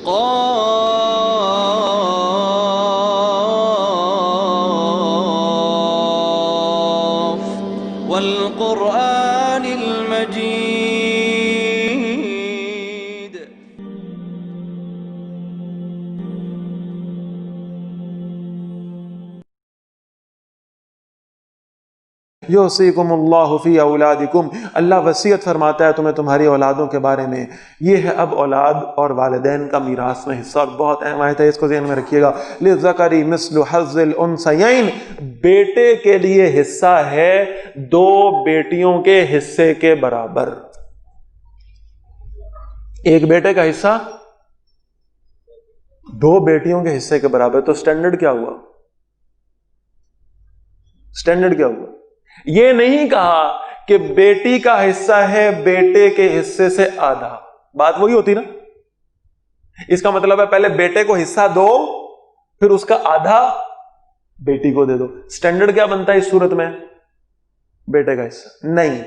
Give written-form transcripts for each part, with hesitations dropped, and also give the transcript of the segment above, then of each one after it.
قاف والقرآن المجيد. یوصیکم اللہ فی اولادکم، اللہ وصیت فرماتا ہے تمہیں تمہاری اولادوں کے بارے میں. یہ ہے اب اولاد اور والدین کا میراث میں حصہ، اور بہت اہم آیت ہے، اس کو ذہن میں رکھیے گا. للذکر مثل حظ الانثیین، بیٹے کے لیے حصہ ہے دو بیٹیوں کے حصے کے برابر. ایک بیٹے کا حصہ دو بیٹیوں کے حصے کے برابر. تو سٹینڈرڈ کیا ہوا؟ سٹینڈرڈ کیا ہوا؟ یہ نہیں کہا کہ بیٹی کا حصہ ہے بیٹے کے حصے سے آدھا. بات وہی ہوتی نا. اس کا مطلب ہے پہلے بیٹے کو حصہ دو، پھر اس کا آدھا بیٹی کو دے دو. سٹینڈرڈ کیا بنتا ہے اس صورت میں؟ بیٹے کا حصہ نہیں،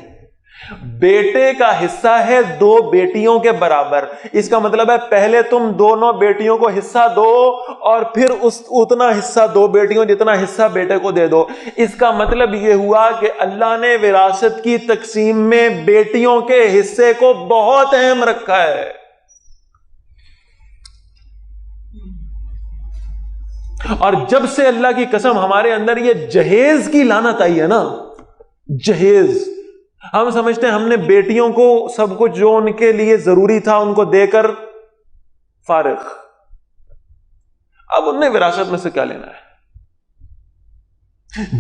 بیٹے کا حصہ ہے دو بیٹیوں کے برابر. اس کا مطلب ہے پہلے تم دونوں بیٹیوں کو حصہ دو اور پھر اتنا حصہ دو بیٹیوں جتنا حصہ بیٹے کو دے دو. اس کا مطلب یہ ہوا کہ اللہ نے وراثت کی تقسیم میں بیٹیوں کے حصے کو بہت اہم رکھا ہے. اور جب سے اللہ کی قسم ہمارے اندر یہ جہیز کی لعنت آئی ہے نا، جہیز، ہم سمجھتے ہیں ہم نے بیٹیوں کو سب کچھ جو ان کے لیے ضروری تھا ان کو دے کر فارغ، اب انہیں وراثت میں سے کیا لینا ہے.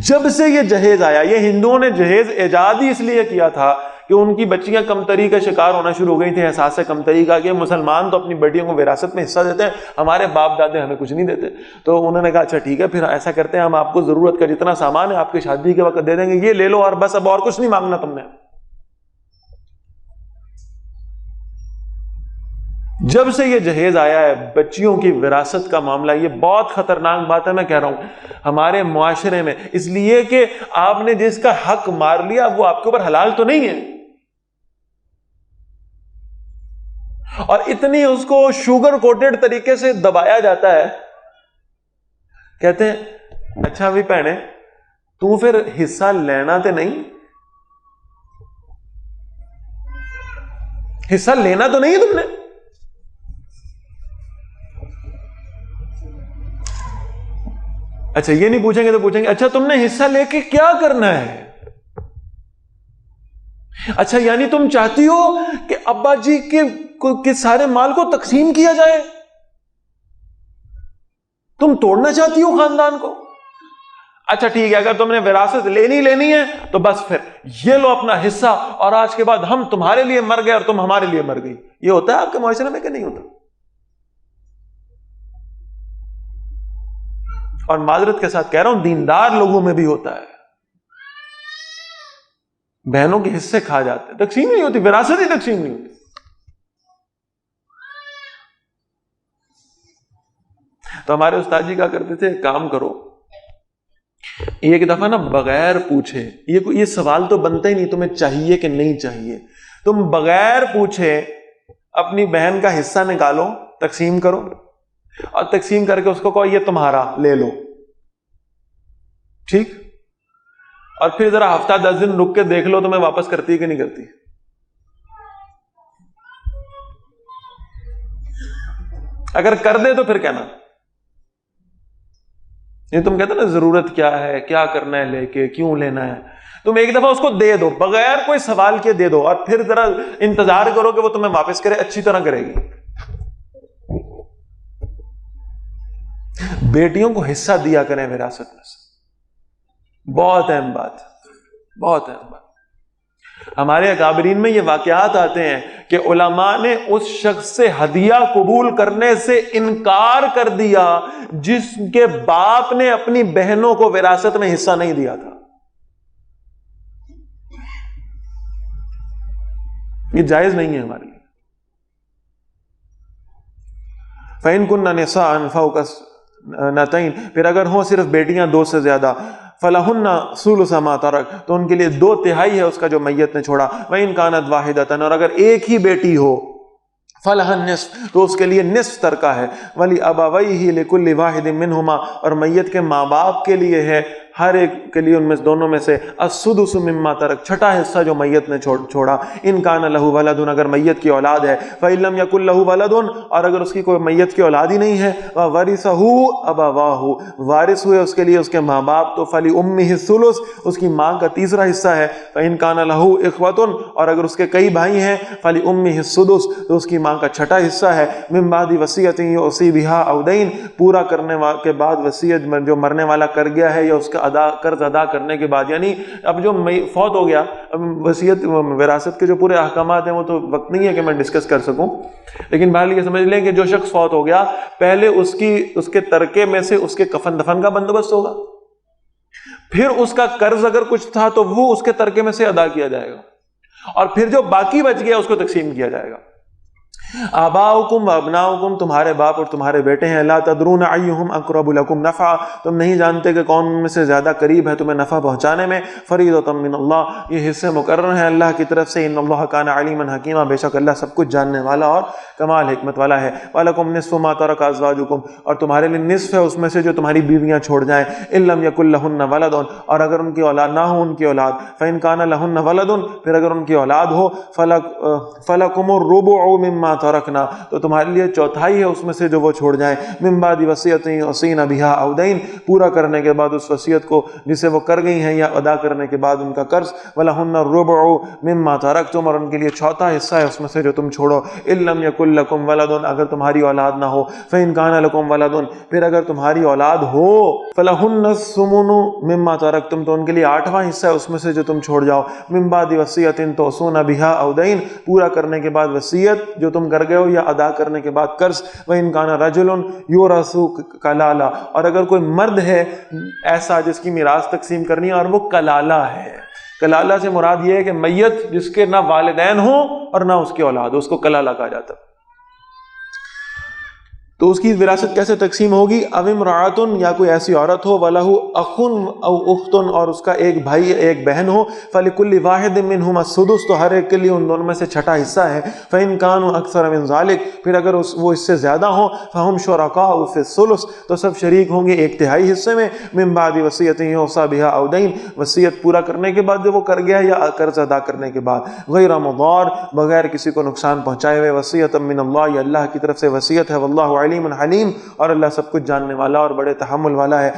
جب سے یہ جہیز آیا، یہ ہندوؤں نے جہیز ایجاد ہی اس لیے کیا تھا کہ ان کی بچیاں کمتری کا شکار ہونا شروع ہو گئی تھیں، احساس کمتری کا کہ مسلمان تو اپنی بیٹیوں کو وراثت میں حصہ دیتے ہیں، ہمارے باپ دادے ہمیں کچھ نہیں دیتے. تو انہوں نے کہا اچھا ٹھیک ہے، پھر ایسا کرتے ہیں ہم آپ کو ضرورت کا جتنا سامان ہے آپ کی شادی کے وقت دے دیں گے، یہ لے لو اور بس، اب اور کچھ نہیں مانگنا تم نے. جب سے یہ جہیز آیا ہے بچیوں کی وراثت کا معاملہ، یہ بہت خطرناک بات ہے. میں کہہ رہا ہوں ہمارے معاشرے میں، اس لیے کہ آپ نے جس کا حق مار لیا وہ آپ کے اوپر حلال تو نہیں ہے، اور اتنی اس کو شوگر کوٹڈ طریقے سے دبایا جاتا ہے. کہتے ہیں اچھا بھی بھینے تو پھر حصہ لینا تو نہیں، حصہ لینا تو نہیں ہے تم نے. اچھا یہ نہیں پوچھیں گے تو پوچھیں گے اچھا تم نے حصہ لے کے کیا کرنا ہے؟ اچھا یعنی تم چاہتی ہو کہ ابا جی کے سارے مال کو تقسیم کیا جائے؟ تم توڑنا چاہتی ہو خاندان کو؟ اچھا ٹھیک ہے، اگر تم نے وراثت لینی ہے تو بس پھر یہ لو اپنا حصہ، اور آج کے بعد ہم تمہارے لیے مر گئے اور تم ہمارے لیے مر گئی. یہ ہوتا ہے آپ کے معاشرے میں کہ نہیں ہوتا؟ اور معذرت کے ساتھ کہہ رہا ہوں دیندار لوگوں میں بھی ہوتا ہے. بہنوں کے حصے کھا جاتے ہیں، تقسیم نہیں ہوتی، وراثت ہی تقسیم نہیں ہوتی. تو ہمارے استاد جی کہا کرتے تھے کام کرو، ایک دفعہ نا بغیر پوچھے، یہ سوال تو بنتا ہی نہیں تمہیں چاہیے کہ نہیں چاہیے، تم بغیر پوچھے اپنی بہن کا حصہ نکالو، تقسیم کرو، اور تقسیم کر کے اس کو کہو یہ تمہارا لے لو، ٹھیک؟ اور پھر ذرا ہفتہ 10 دن رک کے دیکھ لو تمہیں واپس کرتی ہے کہ نہیں کرتی. اگر کر دے تو پھر کہنا. یہ تم کہتے نا ضرورت کیا ہے، کیا کرنا ہے لے کے، کیوں لینا ہے، تم ایک دفعہ اس کو دے دو، بغیر کوئی سوال کے دے دو، اور پھر ذرا انتظار کرو کہ وہ تمہیں واپس کرے، اچھی طرح کرے گی. بیٹیوں کو حصہ دیا کریں وراثت میں سے، بہت اہم بات، بہت اہم بات. ہمارے اکابرین میں یہ واقعات آتے ہیں کہ علماء نے اس شخص سے ہدیہ قبول کرنے سے انکار کر دیا جس کے باپ نے اپنی بہنوں کو وراثت میں حصہ نہیں دیا تھا. یہ جائز نہیں ہے ہمارے لیے. فَإِن كُنَّ نِسَاءً فَوْقَ اثْنَتَيْنِ، پھر اگر ہوں صرف بیٹیاں 2 سے زیادہ، فَلَهُنَّ ثُلُثُ مَا تَرَكَ، تو ان کے لیے 2/3 ہے اس کا جو میت نے چھوڑا. وَإِن كَانَتْ وَاحِدَةً، اور اگر ایک ہی بیٹی ہو، فلہ النصف، تو اس کے لیے نصف ترکہ ہے، ولی ابویہ لکل واحد منہما، اور میت کے ماں باپ کے لیے ہے ہر ایک کے لیے ان میں دونوں میں سے السدس مما ترک، چھٹا حصہ جو میت نے چھوڑا، ان کان لہ ولد، اگر میت کی اولاد ہے، فإن لم یکن لہ ولد، اور اگر اس کی کوئی میت کی اولاد ہی نہیں ہے، وورثہ ابواہ، وارث ہوئے اس کے لیے اس کے ماں باپ، تو فلأمہ الثلث، اس کی ماں کا تیسرا حصہ ہے، فإن کان لہ اخوۃ، اور اگر اس کے کئی بھائی ہیں، فلأمہ السدس، تو اس کی ماں کا چھٹا حصہ ہے، من بعد وصیۃ یوصی بہا او دین، پورا کرنے کے بعد وصیت جو مرنے والا کر گیا ہے یا اس کا قرض ادا کرنے کے بعد، یعنی اب جو فوت ہو گیا، اب وصیت وراثت کے جو پورے احکامات ہیں وہ تو وقت نہیں ہے کہ میں ڈسکس کر سکوں، لیکن بہرحال یہ سمجھ لیں کہ جو شخص فوت ہو گیا، پہلے اس کے ترکے میں سے اس کے کفن دفن کا بندوبست ہوگا، پھر اس کا قرض اگر کچھ تھا تو وہ اس کے ترکے میں سے ادا کیا جائے گا، اور پھر جو باقی بچ گیا اس کو تقسیم کیا جائے گا۔ آباؤکم و ابناؤکم، تمہارے باپ اور تمہارے بیٹے ہیں، لا تدرون ایہم اقرب لکم نفعا، تم نہیں جانتے کہ کون ان میں سے زیادہ قریب ہے تمہیں نفع پہنچانے میں، فریضۃ من اللہ، یہ حصے مقرر ہیں اللہ کی طرف سے، ان اللہ کان علیما حکیما، بے شک اللہ سب کچھ جاننے والا اور کمال حکمت والا ہے، وَلَكُمْ نِصْفُ مَا تَرَكَ أَزْوَاجُكُمْ، اور تمہارے لیے نصف ہے اس میں سے جو تمہاری بیویاں چھوڑ جائیں، إِن لَمْ يَكُنْ لَهُنَّ وَلَدٌ، اور اگر ان کی اولاد نہ ہو ان کی اولاد، فَإِن كَانَ لَهُنَّ وَلَدٌ، پھر اگر ان کی اولاد ہو، فَلَكُمُ الرُّبُعُ مِمَّا تَرَكْنَا، تو تمہارے لیے چوتھائی ہے اس میں سے جو وہ چھوڑ جائیں، من بعد وصیۃ یوصین بہا او دین، پورا کرنے کے بعد اس وصیت کو جسے وہ کر گئی ہیں یا ادا کرنے کے بعد ان کا قرض، وَلَهُنَّ الرُّبُعُ مِمَّا تَرَكْتُمْ، اور ان کے لیے چوتھا حصہ ہے اس میں سے جو تم چھوڑو، إِن لَمْ يَكُنْ لَكُمْ وَلَدٌ، اگر تمہاری اولاد نہ ہو، فَإِن كَانَ لَكُمْ وَلَدٌ، پھر اگر تمہاری اولاد ہو، فَلَهُنَّ الثُّمُنُ مِمَّا تَرَكْتُمْ، تو ان کے لیے آٹھواں حصہ ہے اس میں سے جو تم چھوڑ جاؤ، من بعد وصیۃ توصون بہا او دین، پورا کرنے کے بعد وصیت جو تم کر گئے ہو یا ادا کرنے کے بعد قرض، وَإِن كَانَ رَجُلٌ يُورَثُ كَلَالَةً، اور اگر کوئی مرد ہے ایسا جس کی میراث تقسیم کرنی ہے اور وہ کلالہ ہے، کلالہ سے مراد یہ ہے کہ میت جس کے نہ والدین ہوں اور نہ اس کی اولاد، اس کو کلالہ کہا جاتا ہے، تو اس کی وراثت کیسے تقسیم ہوگی؟ او امرأۃ، یا کوئی ایسی عورت ہو، وَلَهُ أَخٌ أَوْ أُخْتٌ، اور اس کا ایک بھائی ایک بہن ہو، فَلِكُلِّ وَاحِدٍ مِّنْهُمَا السُّدُسُ، تو ہر ایک کے لیے ان دونوں میں سے چھٹا حصہ ہے، فَإِن كَانُوا أَكْثَرَ مِنْ ذَلِكَ، پھر اگر وہ اس سے زیادہ ہوں، فَهُمْ شُرَكَاءُ فِي الثُّلُثِ، تو سب شریک ہوں گے ایک تہائی حصے میں، من بعد وصیۃ یوصى بہا او دین، وصیت پورا کرنے کے بعد جو وہ کر گیا یا قرض ادا کرنے کے بعد، غیر مضار، بغیر کسی کو نقصان پہنچائے ہوئے، وصیۃ من اللہ، یہ اللہ کی طرف سے وصیت ہے، واللہ علیم حلیم، اور اللہ سب کچھ جاننے والا اور بڑے تحمل والا ہے۔